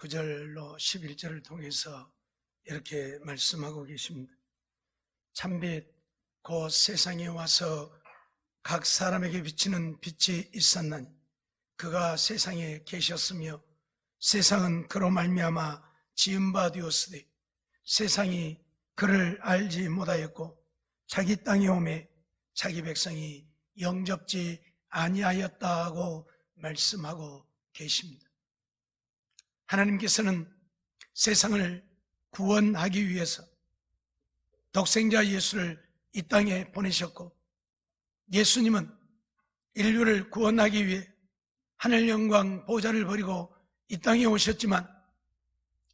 9절로 11절을 통해서 이렇게 말씀하고 계십니다. 참빛 곧 세상에 와서 각 사람에게 비치는 빛이 있었나니 그가 세상에 계셨으며 세상은 그로 말미암아 지은 바 되었으되 세상이 그를 알지 못하였고 자기 땅에 오매 자기 백성이 영접지 아니하였다고 말씀하고 계십니다. 하나님께서는 세상을 구원하기 위해서 독생자 예수를 이 땅에 보내셨고, 예수님은 인류를 구원하기 위해 하늘 영광 보좌를 버리고 이 땅에 오셨지만,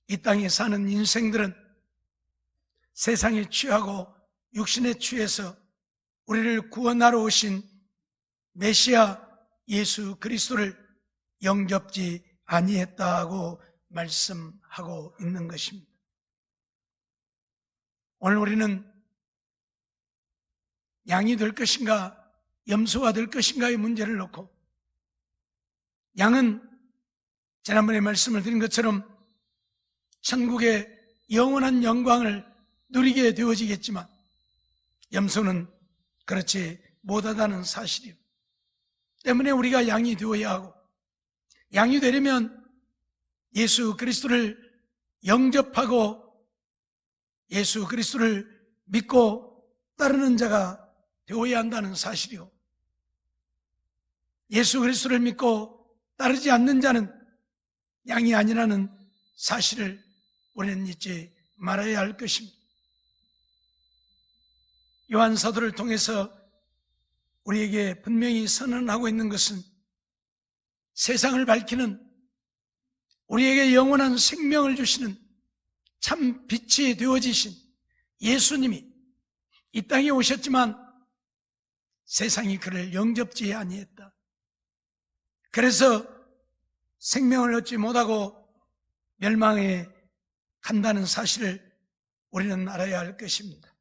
이 땅에 사는 인생들은 세상에 취하고 육신에 취해서 우리를 구원하러 오신 메시아 예수 그리스도를 영접지 아니했다고 말씀하고 있는 것입니다. 오늘 우리는 양이 될 것인가 염소가 될 것인가의 문제를 놓고, 양은 지난번에 말씀을 드린 것처럼 천국의 영원한 영광을 누리게 되어지겠지만 염소는 그렇지 못하다는 사실이요. 때문에 우리가 양이 되어야 하고, 양이 되려면 예수 그리스도를 영접하고 예수 그리스도를 믿고 따르는 자가 되어야 한다는 사실이요. 예수 그리스도를 믿고 따르지 않는 자는 양이 아니라는 사실을 우리는 잊지 말아야 할 것입니다. 요한 사도를 통해서 우리에게 분명히 선언하고 있는 것은 세상을 밝히는, 우리에게 영원한 생명을 주시는 참 빛이 되어지신 예수님이 이 땅에 오셨지만 세상이 그를 영접지 아니했다. 그래서 생명을 얻지 못하고 멸망에 간다는 사실을 우리는 알아야 할 것입니다.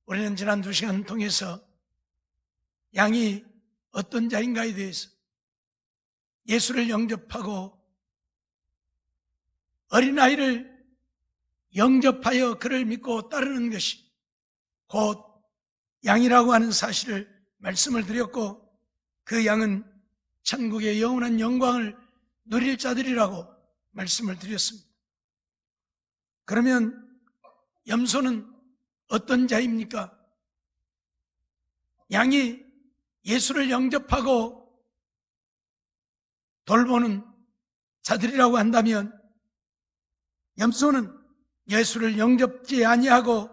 우리는 지난 2시간 통해서 양이 어떤 자인가에 대해서, 예수를 영접하고 어린아이를 영접하여 그를 믿고 따르는 것이 곧 양이라고 하는 사실을 말씀을 드렸고, 그 양은 천국의 영원한 영광을 누릴 자들이라고 말씀을 드렸습니다. 그러면 염소는 어떤 자입니까? 양이 예수를 영접하고 돌보는 자들이라고 한다면 염소는 예수를 영접지 아니하고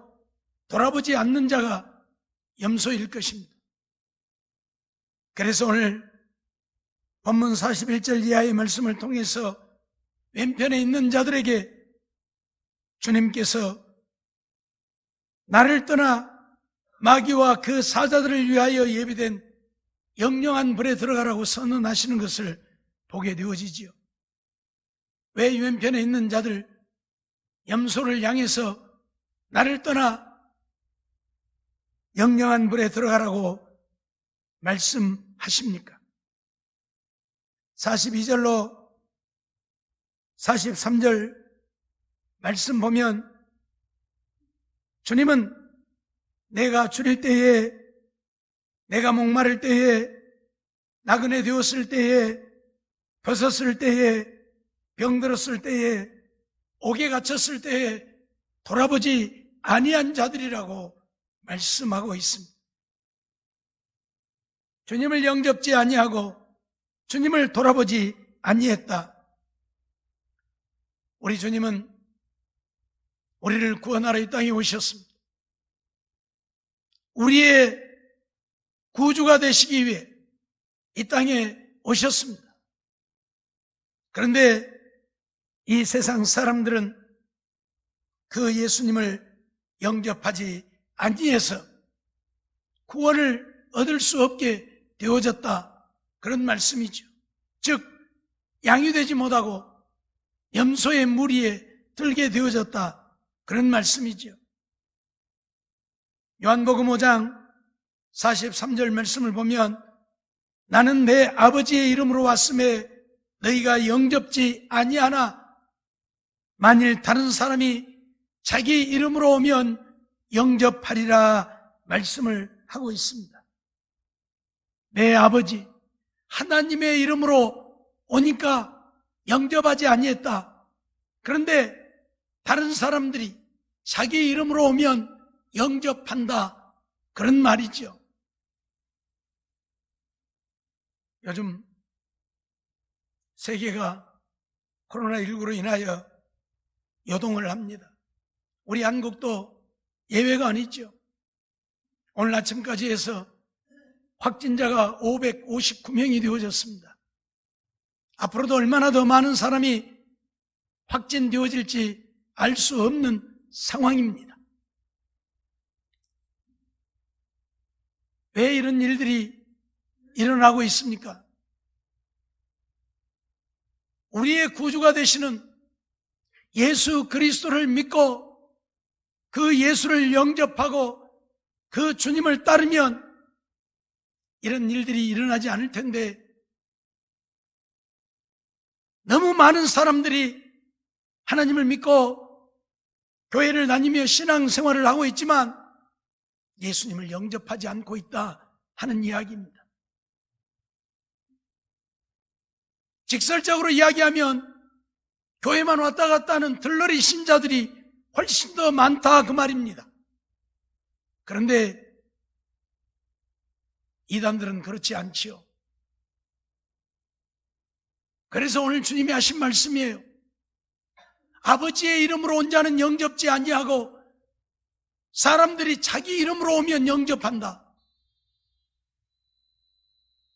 돌아보지 않는 자가 염소일 것입니다. 그래서 오늘 본문 41절 이하의 말씀을 통해서 왼편에 있는 자들에게 주님께서 나를 떠나 마귀와 그 사자들을 위하여 예비된 영영한 불에 들어가라고 선언하시는 것을 보게 되어지지요. 왜 왼편에 있는 자들, 염소를 향해서 나를 떠나 영영한 불에 들어가라고 말씀하십니까? 42절로 43절 말씀 보면 주님은 내가 줄일 때에, 내가 목마를 때에, 나그네 되었을 때에, 벗었을 때에, 병들었을 때에, 옥에 갇혔을 때에 돌아보지 아니한 자들이라고 말씀하고 있습니다. 주님을 영접지 아니하고 주님을 돌아보지 아니했다. 우리 주님은 우리를 구원하러 이 땅에 오셨습니다. 우리의 구주가 되시기 위해 이 땅에 오셨습니다. 그런데 이 세상 사람들은 그 예수님을 영접하지 아니해서 구원을 얻을 수 없게 되어졌다, 그런 말씀이죠. 즉 양이 되지 못하고 염소의 무리에 들게 되어졌다, 그런 말씀이죠. 요한복음 5장 43절 말씀을 보면 나는 내 아버지의 이름으로 왔음에 너희가 영접지 아니하나 만일 다른 사람이 자기 이름으로 오면 영접하리라 말씀을 하고 있습니다. 내 아버지 하나님의 이름으로 오니까 영접하지 아니했다. 그런데 다른 사람들이 자기 이름으로 오면 영접한다. 그런 말이죠. 요즘 세계가 코로나19로 인하여 요동을 합니다. 우리 한국도 예외가 아니죠. 오늘 아침까지 해서 확진자가 559명이 되어졌습니다. 앞으로도 얼마나 더 많은 사람이 확진되어질지 알 수 없는 상황입니다. 왜 이런 일들이 일어나고 있습니까? 우리의 구주가 되시는 예수 그리스도를 믿고 그 예수를 영접하고 그 주님을 따르면 이런 일들이 일어나지 않을 텐데, 너무 많은 사람들이 하나님을 믿고 교회를 다니며 신앙생활을 하고 있지만 예수님을 영접하지 않고 있다 하는 이야기입니다. 직설적으로 이야기하면 교회만 왔다 갔다 하는 들러리 신자들이 훨씬 더 많다 그 말입니다. 그런데 이단들은 그렇지 않지요. 그래서 오늘 주님이 하신 말씀이에요. 아버지의 이름으로 온 자는 영접지 아니하고 사람들이 자기 이름으로 오면 영접한다.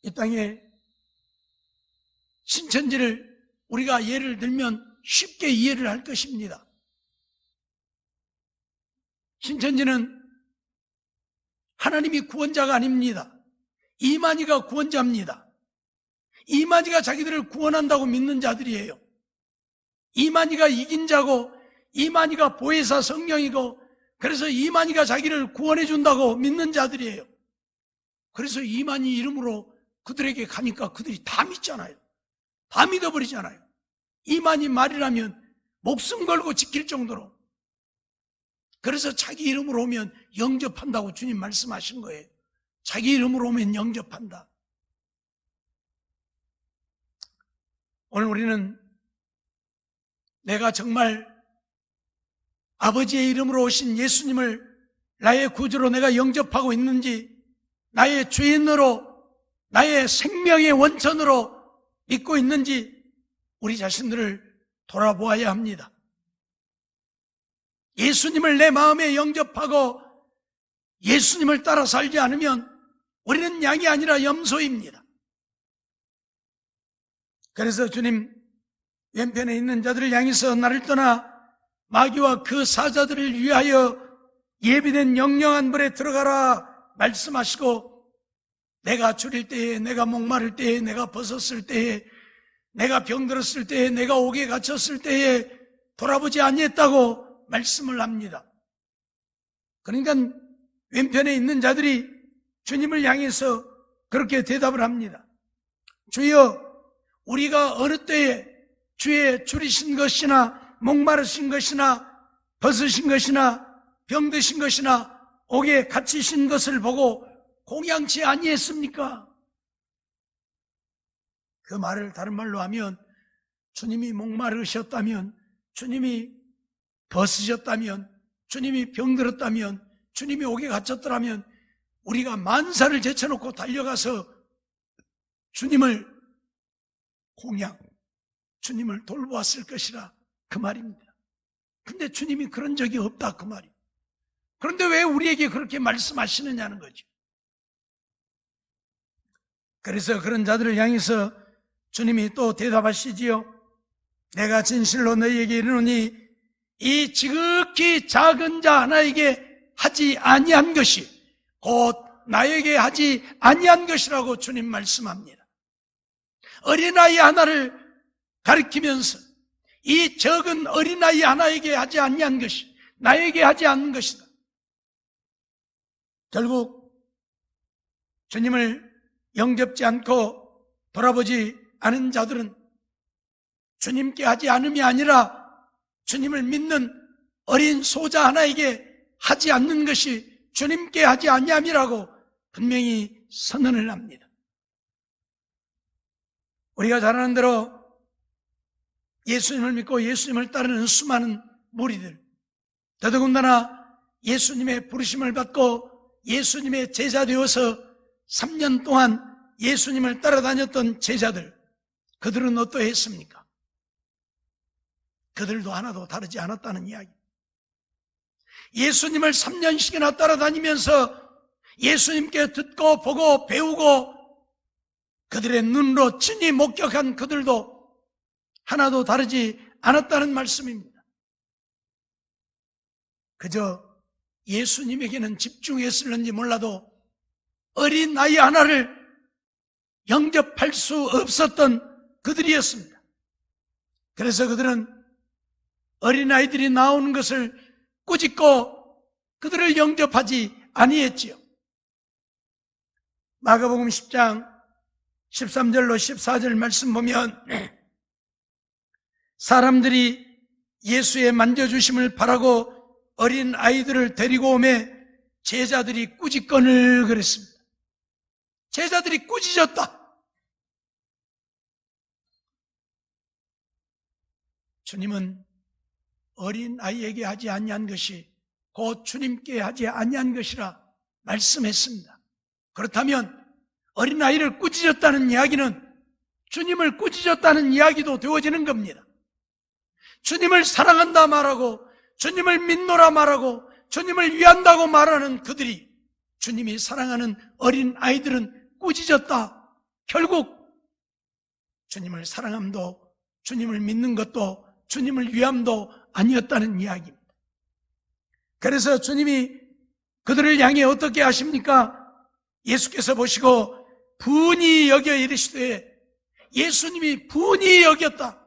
이 땅에 신천지를 우리가 예를 들면 쉽게 이해를 할 것입니다. 신천지는 하나님이 구원자가 아닙니다. 이만희가 구원자입니다. 이만희가 자기들을 구원한다고 믿는 자들이에요. 이만희가 이긴 자고 이만희가 보혜사 성령이고 그래서 이만희가 자기를 구원해 준다고 믿는 자들이에요. 그래서 이만희 이름으로 그들에게 가니까 그들이 다 믿잖아요. 다 믿어버리잖아요. 이만희 말이라면 목숨 걸고 지킬 정도로. 그래서 자기 이름으로 오면 영접한다고 주님 말씀하신 거예요. 자기 이름으로 오면 영접한다. 오늘 우리는 내가 정말 아버지의 이름으로 오신 예수님을 나의 구주로 내가 영접하고 있는지, 나의 주인으로, 나의 생명의 원천으로 믿고 있는지 우리 자신들을 돌아보아야 합니다. 예수님을 내 마음에 영접하고 예수님을 따라 살지 않으면 우리는 양이 아니라 염소입니다. 그래서 주님 왼편에 있는 자들을 향해서 나를 떠나 마귀와 그 사자들을 위하여 예비된 영영한 물에 들어가라 말씀하시고, 내가 줄일 때에, 내가 목마를 때에, 내가 벗었을 때에, 내가 병들었을 때에, 내가 옥에 갇혔을 때에 돌아보지 아니했다고 말씀을 합니다. 그러니까 왼편에 있는 자들이 주님을 향해서 그렇게 대답을 합니다. 주여, 우리가 어느 때에 주의 줄이신 것이나 목마르신 것이나 벗으신 것이나 병드신 것이나 옥에 갇히신 것을 보고 공양치 아니했습니까? 그 말을 다른 말로 하면, 주님이 목마르셨다면, 주님이 벗으셨다면, 주님이 병들었다면, 주님이 옥에 갇혔더라면 우리가 만사를 제쳐놓고 달려가서 주님을 공양, 주님을 돌보았을 것이라 그 말입니다. 근데 주님이 그런 적이 없다 그 말이에요. 그런데 왜 우리에게 그렇게 말씀하시느냐는 거죠. 그래서 그런 자들을 향해서 주님이 또 대답하시지요. 내가 진실로 너희에게 이르노니 이 지극히 작은 자 하나에게 하지 아니한 것이 곧 나에게 하지 아니한 것이라고 주님 말씀합니다. 어린아이 하나를 가리키면서 이 적은 어린아이 하나에게 하지 아니한 것이 나에게 하지 않는 것이다. 결국 주님을 영접지 않고 돌아보지 않은 자들은 주님께 하지 않음이 아니라 주님을 믿는 어린 소자 하나에게 하지 않는 것이 주님께 하지 아니함이라고 분명히 선언을 합니다. 우리가 잘 아는 대로 예수님을 믿고 예수님을 따르는 수많은 무리들, 더더군다나 예수님의 부르심을 받고 예수님의 제자 되어서 3년 동안 예수님을 따라다녔던 제자들, 그들은 어떠했습니까? 그들도 하나도 다르지 않았다는 이야기. 예수님을 3년씩이나 따라다니면서 예수님께 듣고 보고 배우고 그들의 눈으로 친히 목격한 그들도 하나도 다르지 않았다는 말씀입니다. 그저 예수님에게는 집중했을는지 몰라도 어린 아이 하나를 영접할 수 없었던 그들이었습니다. 그래서 그들은 어린아이들이 나오는 것을 꾸짖고 그들을 영접하지 아니했지요. 마가복음 10장 13절로 14절 말씀 보면 사람들이 예수의 만져주심을 바라고 어린 아이들을 데리고 오매 제자들이 꾸짖거늘 그랬습니다. 제자들이 꾸짖었다. 주님은 어린 아이에게 하지 아니한 것이 곧 주님께 하지 아니한 것이라 말씀했습니다. 그렇다면 어린 아이를 꾸짖었다는 이야기는 주님을 꾸짖었다는 이야기도 되어지는 겁니다. 주님을 사랑한다 말하고 주님을 믿노라 말하고 주님을 위한다고 말하는 그들이 주님이 사랑하는 어린 아이들은 꾸짖었다. 결국 주님을 사랑함도 주님을 믿는 것도 주님을 위함도 아니었다는 이야기입니다. 그래서 주님이 그들을 향해 어떻게 하십니까? 예수께서 보시고 분이 여겨 이르시되, 예수님이 분이 여겼다.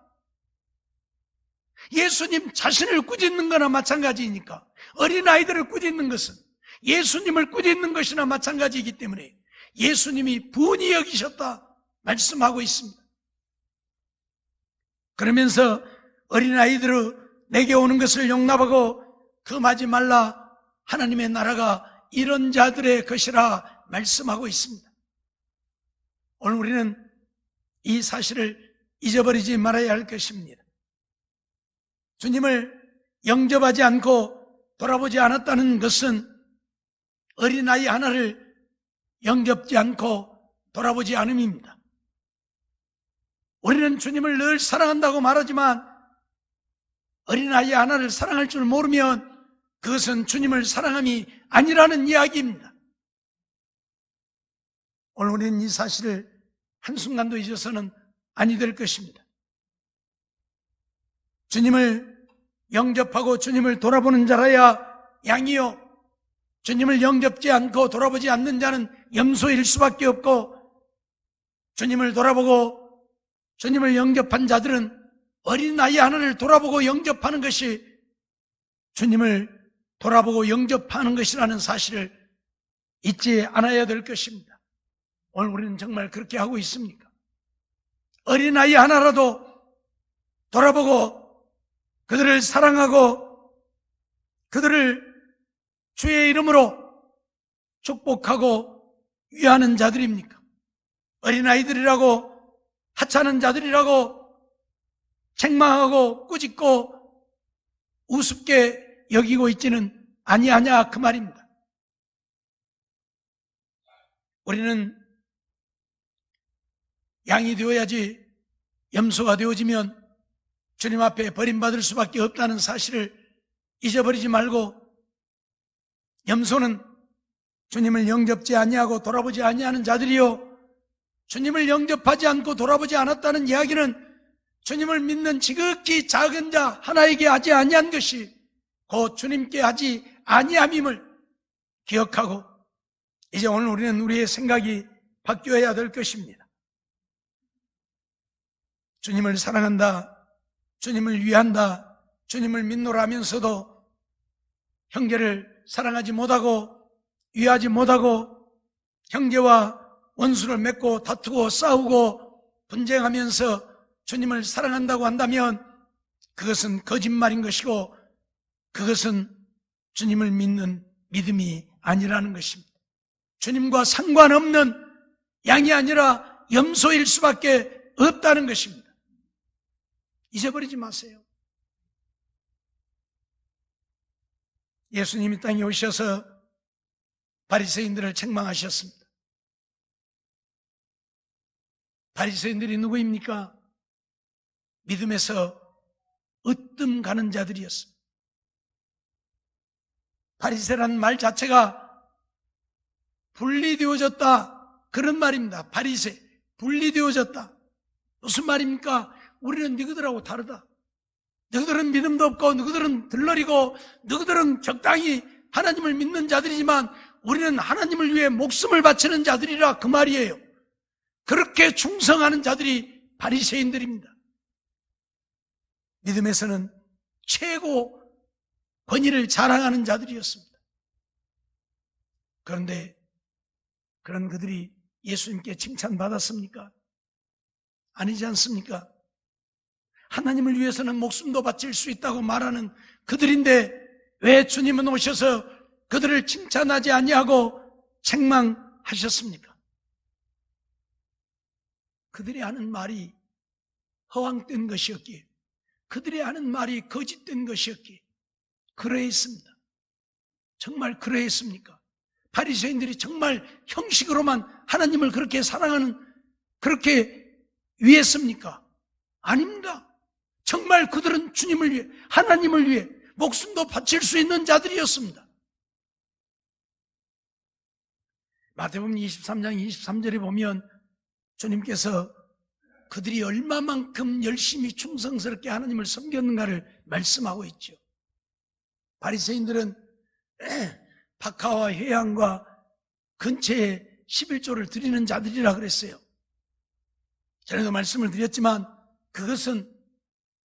예수님 자신을 꾸짖는 거나 마찬가지이니까, 어린아이들을 꾸짖는 것은 예수님을 꾸짖는 것이나 마찬가지이기 때문에 예수님이 분이 여기셨다 말씀하고 있습니다. 그러면서 어린아이들을 내게 오는 것을 용납하고 금하지 말라, 하나님의 나라가 이런 자들의 것이라 말씀하고 있습니다. 오늘 우리는 이 사실을 잊어버리지 말아야 할 것입니다. 주님을 영접하지 않고 돌아보지 않았다는 것은 어린아이 하나를 영접지 않고 돌아보지 않음입니다. 우리는 주님을 늘 사랑한다고 말하지만 어린아이 하나를 사랑할 줄 모르면 그것은 주님을 사랑함이 아니라는 이야기입니다. 오늘 우리는 이 사실을 한순간도 잊어서는 아니 될 것입니다. 주님을 영접하고 주님을 돌아보는 자라야 양이요, 주님을 영접지 않고 돌아보지 않는 자는 염소일 수밖에 없고, 주님을 돌아보고 주님을 영접한 자들은 어린아이 하나를 돌아보고 영접하는 것이 주님을 돌아보고 영접하는 것이라는 사실을 잊지 않아야 될 것입니다. 오늘 우리는 정말 그렇게 하고 있습니까? 어린아이 하나라도 돌아보고 그들을 사랑하고 그들을 주의 이름으로 축복하고 위하는 자들입니까? 어린아이들이라고 하찮은 자들이라고 책망하고 꾸짖고 우습게 여기고 있지는 아니하냐 그 말입니다. 우리는 양이 되어야지 염소가 되어지면 주님 앞에 버림받을 수밖에 없다는 사실을 잊어버리지 말고, 염소는 주님을 영접지 아니하고 돌아보지 아니하는 자들이요, 주님을 영접하지 않고 돌아보지 않았다는 이야기는 주님을 믿는 지극히 작은 자 하나에게 하지 아니한 것이 곧 주님께 하지 아니함임을 기억하고, 이제 오늘 우리는 우리의 생각이 바뀌어야 될 것입니다. 주님을 사랑한다, 주님을 위한다, 주님을 믿노라 하면서도 형제를 사랑하지 못하고 위하지 못하고 형제와 원수를 맺고 다투고 싸우고 분쟁하면서 주님을 사랑한다고 한다면 그것은 거짓말인 것이고 그것은 주님을 믿는 믿음이 아니라는 것입니다. 주님과 상관없는 양이 아니라 염소일 수밖에 없다는 것입니다. 잊어버리지 마세요. 예수님이 땅에 오셔서 바리새인들을 책망하셨습니다. 바리새인들이 누구입니까? 믿음에서 으뜸 가는 자들이었습니다. 바리새라는 말 자체가 분리되어졌다, 그런 말입니다. 바리새, 분리되어졌다. 무슨 말입니까? 우리는 너희들하고 다르다. 너희들은 믿음도 없고 너희들은 들러리고 너희들은 적당히 하나님을 믿는 자들이지만 우리는 하나님을 위해 목숨을 바치는 자들이라, 그 말이에요. 그렇게 충성하는 자들이 바리새인들입니다. 믿음에서는 최고 권위를 자랑하는 자들이었습니다. 그런데 그런 그들이 예수님께 칭찬받았습니까? 아니지 않습니까? 하나님을 위해서는 목숨도 바칠 수 있다고 말하는 그들인데 왜 주님은 오셔서 그들을 칭찬하지 아니하고 책망하셨습니까? 그들이 하는 말이 허황된 것이었기에, 그들이 하는 말이 거짓된 것이었기에 그러했습니다. 정말 그러했습니까? 바리새인들이 정말 형식으로만 하나님을 그렇게 사랑하는, 그렇게 위했습니까? 아닙니다. 정말 그들은 주님을 위해, 하나님을 위해 목숨도 바칠 수 있는 자들이었습니다. 마태복음 23장 23절에 보면 주님께서 그들이 얼마만큼 열심히 충성스럽게 하나님을 섬겼는가를 말씀하고 있죠. 바리새인들은 박하와 회양과 근처에 11조를 드리는 자들이라 그랬어요. 전에도 말씀을 드렸지만 그것은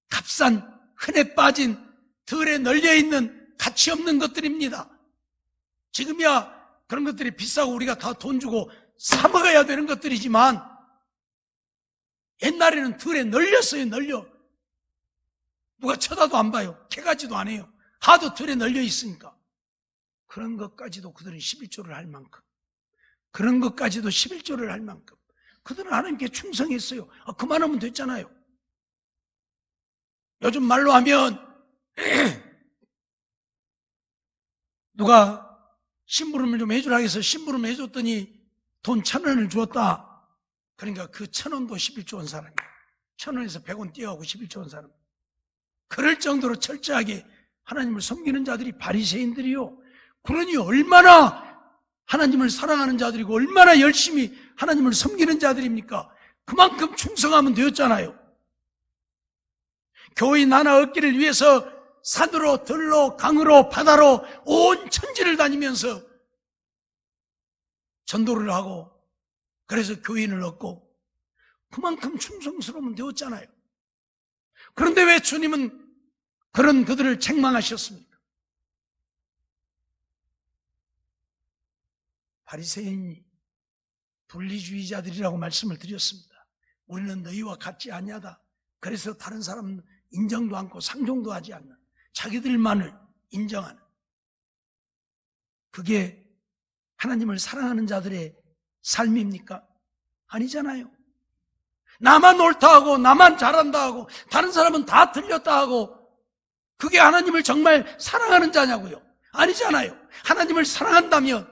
값싼, 흔해 빠진, 들에 널려있는 가치 없는 것들입니다. 지금이야 그런 것들이 비싸고 우리가 다 돈 주고 사 먹어야 되는 것들이지만 옛날에는 들에 널렸어요. 널려. 누가 쳐다도 안 봐요. 캐가지도 안 해요. 하도 들에 널려 있으니까. 그런 것까지도 그들은 11조를 할 만큼, 그런 것까지도 11조를 할 만큼 그들은 하나님께 충성했어요. 그만하면 됐잖아요. 요즘 말로 하면 누가 심부름을 좀 해주라 해서 심부름을 해줬더니 돈 1,000원을 주었다. 그러니까 그 1,000원도 11조 원 사람이에요. 1,000원에서 100원 떼어가고 11조 원 사람. 그럴 정도로 철저하게 하나님을 섬기는 자들이 바리새인들이요. 그러니 얼마나 하나님을 사랑하는 자들이고 얼마나 열심히 하나님을 섬기는 자들입니까? 그만큼 충성하면 되었잖아요. 교인 하나 얻기를 위해서 산으로 들로 강으로 바다로 온 천지를 다니면서 전도를 하고 그래서 교인을 얻고 그만큼 충성스러우면 되었잖아요. 그런데 왜 주님은 그런 그들을 책망하셨습니까? 바리새인이 분리주의자들이라고 말씀을 드렸습니다. 우리는 너희와 같지 아니하다. 그래서 다른 사람은 인정도 않고 상종도 하지 않는, 자기들만을 인정하는, 그게 하나님을 사랑하는 자들의 삶입니까? 아니잖아요. 나만 옳다 하고 나만 잘한다 하고 다른 사람은 다 틀렸다 하고 그게 하나님을 정말 사랑하는 자냐고요? 아니잖아요. 하나님을 사랑한다면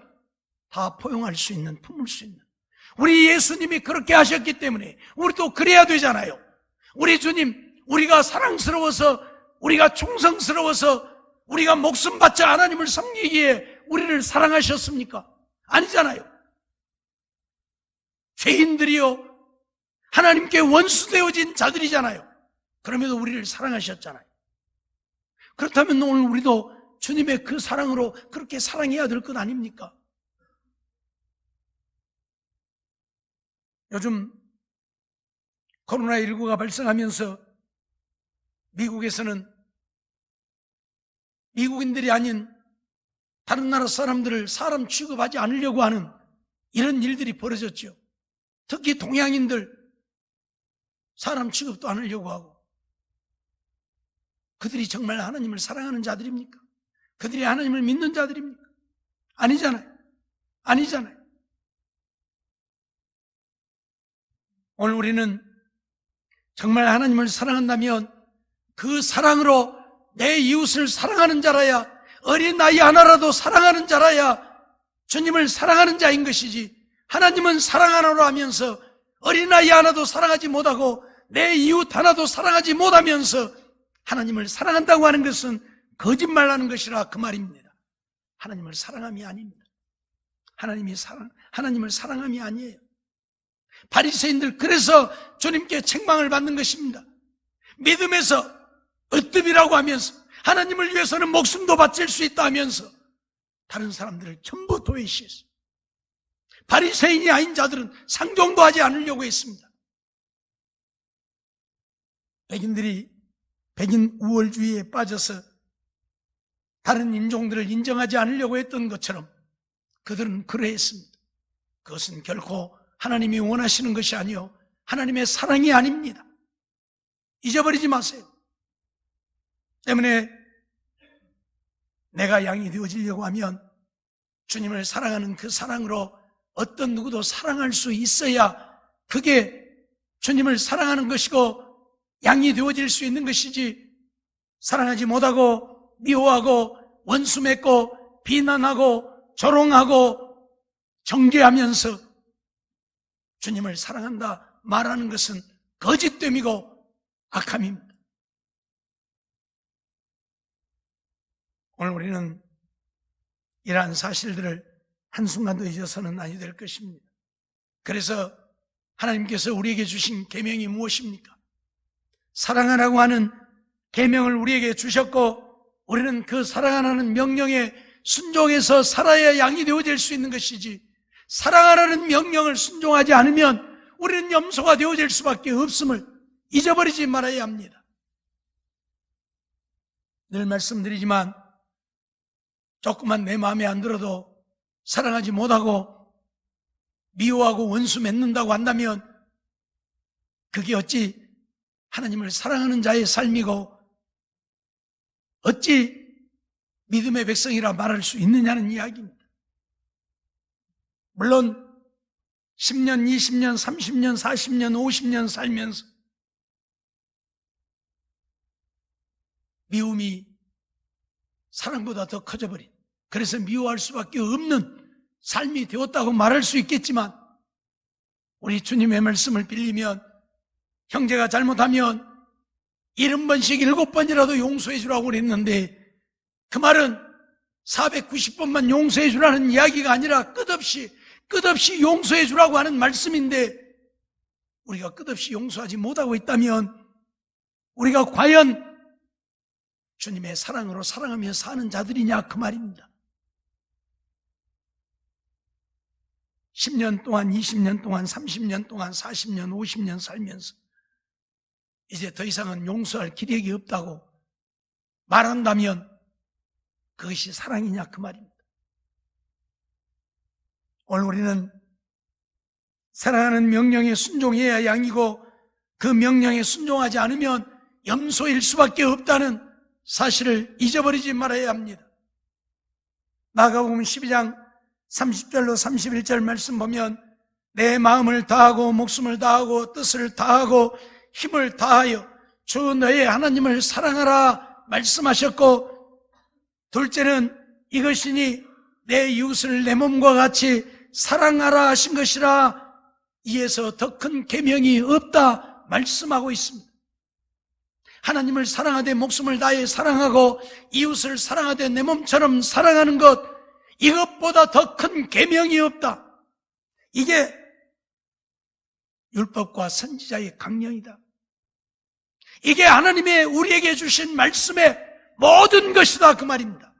다 포용할 수 있는, 품을 수 있는, 우리 예수님이 그렇게 하셨기 때문에 우리도 그래야 되잖아요. 우리 주님, 우리가 사랑스러워서, 우리가 충성스러워서, 우리가 목숨 바쳐 하나님을 섬기기에 우리를 사랑하셨습니까? 아니잖아요. 죄인들이요, 하나님께 원수되어진 자들이잖아요. 그럼에도 우리를 사랑하셨잖아요. 그렇다면 오늘 우리도 주님의 그 사랑으로 그렇게 사랑해야 될 것 아닙니까? 요즘 코로나19가 발생하면서 미국에서는 미국인들이 아닌 다른 나라 사람들을 사람 취급하지 않으려고 하는 이런 일들이 벌어졌죠. 특히 동양인들, 사람 취급도 안 하려고 하고, 그들이 정말 하나님을 사랑하는 자들입니까? 그들이 하나님을 믿는 자들입니까? 아니잖아요. 아니잖아요. 오늘 우리는 정말 하나님을 사랑한다면 그 사랑으로 내 이웃을 사랑하는 자라야, 어린 아이 하나라도 사랑하는 자라야 주님을 사랑하는 자인 것이지, 하나님은 사랑하노라 하면서 어린아이 하나도 사랑하지 못하고 내 이웃 하나도 사랑하지 못하면서 하나님을 사랑한다고 하는 것은 거짓말하는 것이라 그 말입니다. 하나님을 사랑함이 아닙니다. 하나님을 사랑함이 아니에요. 바리새인들, 그래서 주님께 책망을 받는 것입니다. 믿음에서 으뜸이라고 하면서 하나님을 위해서는 목숨도 바칠 수 있다 하면서 다른 사람들을 전부 도외시했어요. 바리새인이 아닌 자들은 상종도 하지 않으려고 했습니다. 백인들이 백인 우월주의에 빠져서 다른 인종들을 인정하지 않으려고 했던 것처럼 그들은 그러했습니다. 그것은 결코 하나님이 원하시는 것이 아니요 하나님의 사랑이 아닙니다. 잊어버리지 마세요. 때문에 내가 양이 되어지려고 하면 주님을 사랑하는 그 사랑으로 어떤 누구도 사랑할 수 있어야 그게 주님을 사랑하는 것이고 양이 되어질 수 있는 것이지, 사랑하지 못하고 미워하고 원수 맺고 비난하고 조롱하고 정죄하면서 주님을 사랑한다 말하는 것은 거짓됨이고 악함입니다. 오늘 우리는 이러한 사실들을 한순간도 잊어서는 아니 될 것입니다. 그래서 하나님께서 우리에게 주신 계명이 무엇입니까? 사랑하라고 하는 계명을 우리에게 주셨고, 우리는 그 사랑하라는 명령에 순종해서 살아야 양이 되어질 수 있는 것이지, 사랑하라는 명령을 순종하지 않으면 우리는 염소가 되어질 수밖에 없음을 잊어버리지 말아야 합니다. 늘 말씀드리지만 조금만 내 마음에 안 들어도 사랑하지 못하고 미워하고 원수 맺는다고 한다면 그게 어찌 하나님을 사랑하는 자의 삶이고 어찌 믿음의 백성이라 말할 수 있느냐는 이야기입니다. 물론 10년, 20년, 30년, 40년, 50년 살면서 미움이 사랑보다 더 커져버린, 그래서 미워할 수밖에 없는 삶이 되었다고 말할 수 있겠지만, 우리 주님의 말씀을 빌리면 형제가 잘못하면 70번씩 7번이라도 용서해 주라고 그랬는데, 그 말은 490번만 용서해 주라는 이야기가 아니라 끝없이 용서해 주라고 하는 말씀인데, 우리가 끝없이 용서하지 못하고 있다면 우리가 과연 주님의 사랑으로 사랑하며 사는 자들이냐 그 말입니다. 10년 동안, 20년 동안, 30년 동안, 40년, 50년 살면서 이제 더 이상은 용서할 기력이 없다고 말한다면 그것이 사랑이냐 그 말입니다. 오늘 우리는 사랑하는 명령에 순종해야 양이고, 그 명령에 순종하지 않으면 염소일 수밖에 없다는 사실을 잊어버리지 말아야 합니다. 마가복음 12장 30절로 31절 말씀 보면, 내 마음을 다하고 목숨을 다하고 뜻을 다하고 힘을 다하여 주 너의 하나님을 사랑하라 말씀하셨고, 둘째는 이것이니 내 이웃을 내 몸과 같이 사랑하라 하신 것이라, 이에서 더 큰 계명이 없다 말씀하고 있습니다. 하나님을 사랑하되 목숨을 다해 사랑하고 이웃을 사랑하되 내 몸처럼 사랑하는 것, 이것보다 더 큰 계명이 없다. 이게 율법과 선지자의 강령이다. 이게 하나님의 우리에게 주신 말씀의 모든 것이다 그 말입니다.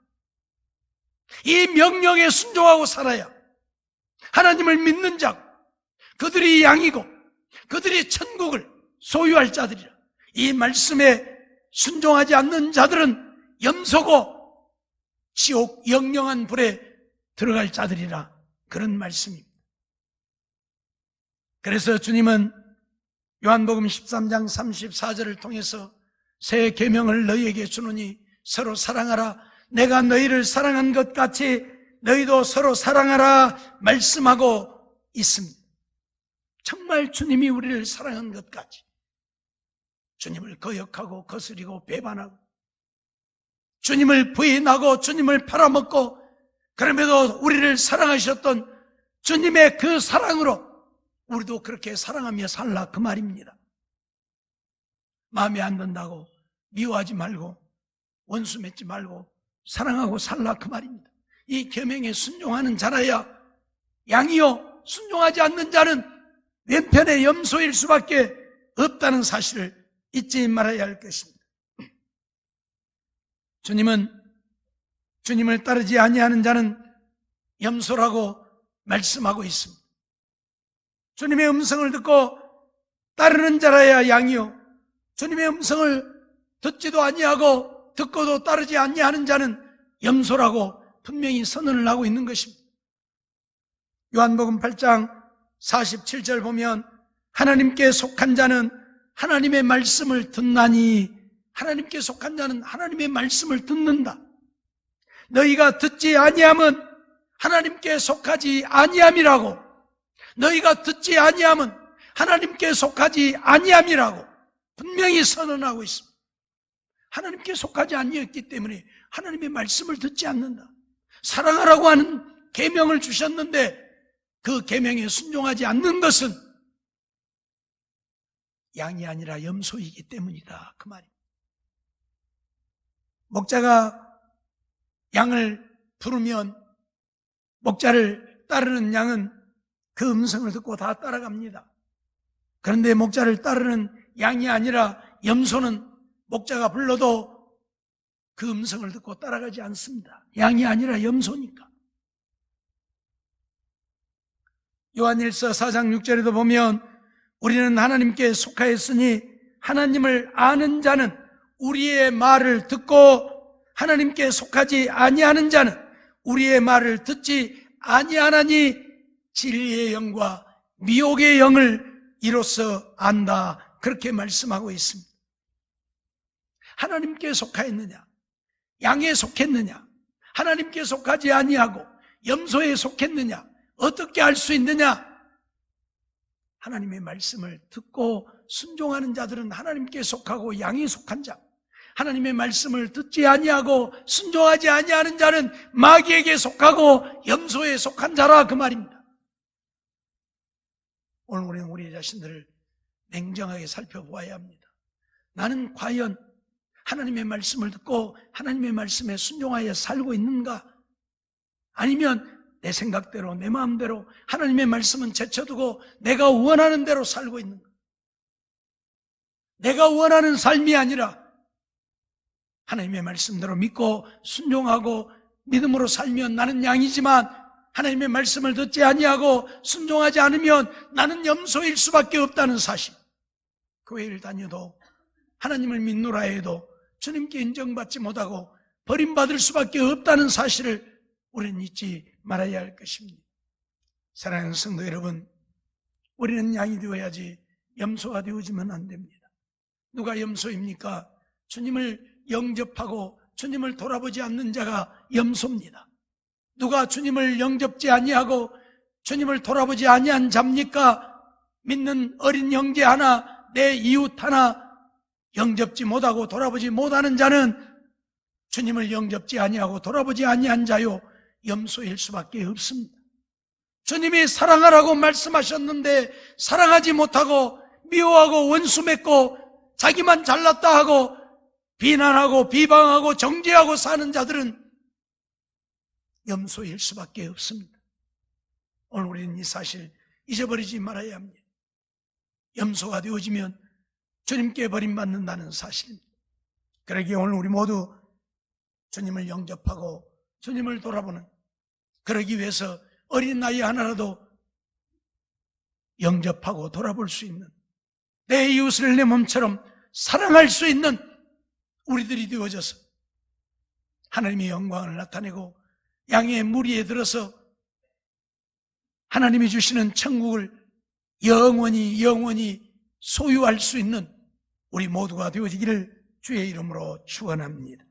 이 명령에 순종하고 살아야 하나님을 믿는 자, 그들이 양이고 그들이 천국을 소유할 자들이라. 이 말씀에 순종하지 않는 자들은 염소고 지옥 영영한 불에 들어갈 자들이라, 그런 말씀입니다. 그래서 주님은 요한복음 13장 34절을 통해서 새 계명을 너희에게 주노니 서로 사랑하라. 내가 너희를 사랑한 것 같이 너희도 서로 사랑하라 말씀하고 있습니다. 정말 주님이 우리를 사랑한 것 같이 주님을 거역하고 거스리고 배반하고 주님을 부인하고 주님을 팔아먹고 그럼에도 우리를 사랑하셨던 주님의 그 사랑으로 우리도 그렇게 사랑하며 살라 그 말입니다. 마음에 안 든다고 미워하지 말고 원수 맺지 말고 사랑하고 살라 그 말입니다. 이 계명에 순종하는 자라야 양이요 순종하지 않는 자는 왼편의 염소일 수밖에 없다는 사실을 잊지 말아야 할 것입니다. 주님은 주님을 따르지 아니하는 자는 염소라고 말씀하고 있습니다. 주님의 음성을 듣고 따르는 자라야 양이요 주님의 음성을 듣지도 아니하고 듣고도 따르지 아니하는 자는 염소라고 분명히 선언을 하고 있는 것입니다. 요한복음 8장 47절 보면 하나님께 속한 자는 하나님의 말씀을 듣나니 하나님께 속한 자는 하나님의 말씀을 듣는다. 너희가 듣지 아니함은 하나님께 속하지 아니함이라고 너희가 듣지 아니함은 하나님께 속하지 아니함이라고 분명히 선언하고 있습니다. 하나님께 속하지 아니었기 때문에 하나님의 말씀을 듣지 않는다. 사랑하라고 하는 계명을 주셨는데 그 계명에 순종하지 않는 것은 양이 아니라 염소이기 때문이다 그 말입니다. 목자가 양을 부르면 목자를 따르는 양은 그 음성을 듣고 다 따라갑니다. 그런데 목자를 따르는 양이 아니라 염소는 목자가 불러도 그 음성을 듣고 따라가지 않습니다. 양이 아니라 염소니까. 요한일서 4장 6절에도 보면 우리는 하나님께 속하였으니 하나님을 아는 자는 우리의 말을 듣고 하나님께 속하지 아니하는 자는 우리의 말을 듣지 아니하나니 진리의 영과 미혹의 영을 이로써 안다 그렇게 말씀하고 있습니다. 하나님께 속하였느냐 양에 속했느냐 하나님께 속하지 아니하고 염소에 속했느냐 어떻게 알 수 있느냐? 하나님의 말씀을 듣고 순종하는 자들은 하나님께 속하고 양에 속한 자, 하나님의 말씀을 듣지 아니하고 순종하지 아니하는 자는 마귀에게 속하고 염소에 속한 자라 그 말입니다. 오늘 우리는 우리 자신들을 냉정하게 살펴보아야 합니다. 나는 과연 하나님의 말씀을 듣고 하나님의 말씀에 순종하여 살고 있는가? 아니면 내 생각대로 내 마음대로 하나님의 말씀은 제쳐두고 내가 원하는 대로 살고 있는가? 내가 원하는 삶이 아니라 하나님의 말씀대로 믿고 순종하고 믿음으로 살면 나는 양이지만 하나님의 말씀을 듣지 아니하고 순종하지 않으면 나는 염소일 수밖에 없다는 사실. 교회를 다녀도 하나님을 믿노라 해도 주님께 인정받지 못하고 버림받을 수밖에 없다는 사실을 우리는 잊지 말아야 할 것입니다. 사랑하는 성도 여러분, 우리는 양이 되어야지 염소가 되어지면 안 됩니다. 누가 염소입니까? 주님을 영접하고 주님을 돌아보지 않는 자가 염소입니다. 누가 주님을 영접지 아니하고 주님을 돌아보지 아니한 자입니까? 믿는 어린 형제 하나, 내 이웃 하나 영접지 못하고 돌아보지 못하는 자는 주님을 영접지 아니하고 돌아보지 아니한 자요 염소일 수밖에 없습니다. 주님이 사랑하라고 말씀하셨는데 사랑하지 못하고 미워하고 원수 맺고 자기만 잘났다 하고 비난하고 비방하고 정죄하고 사는 자들은 염소일 수밖에 없습니다. 오늘 우리는 이 사실 잊어버리지 말아야 합니다. 염소가 되어지면 주님께 버림받는다는 사실입니다. 그러기에 오늘 우리 모두 주님을 영접하고 주님을 돌아보는, 그러기 위해서 어린 나이 하나라도 영접하고 돌아볼 수 있는, 내 이웃을 내 몸처럼 사랑할 수 있는 우리들이 되어져서 하나님의 영광을 나타내고 양의 무리에 들어서 하나님이 주시는 천국을 영원히 소유할 수 있는 우리 모두가 되어지기를 주의 이름으로 축원합니다.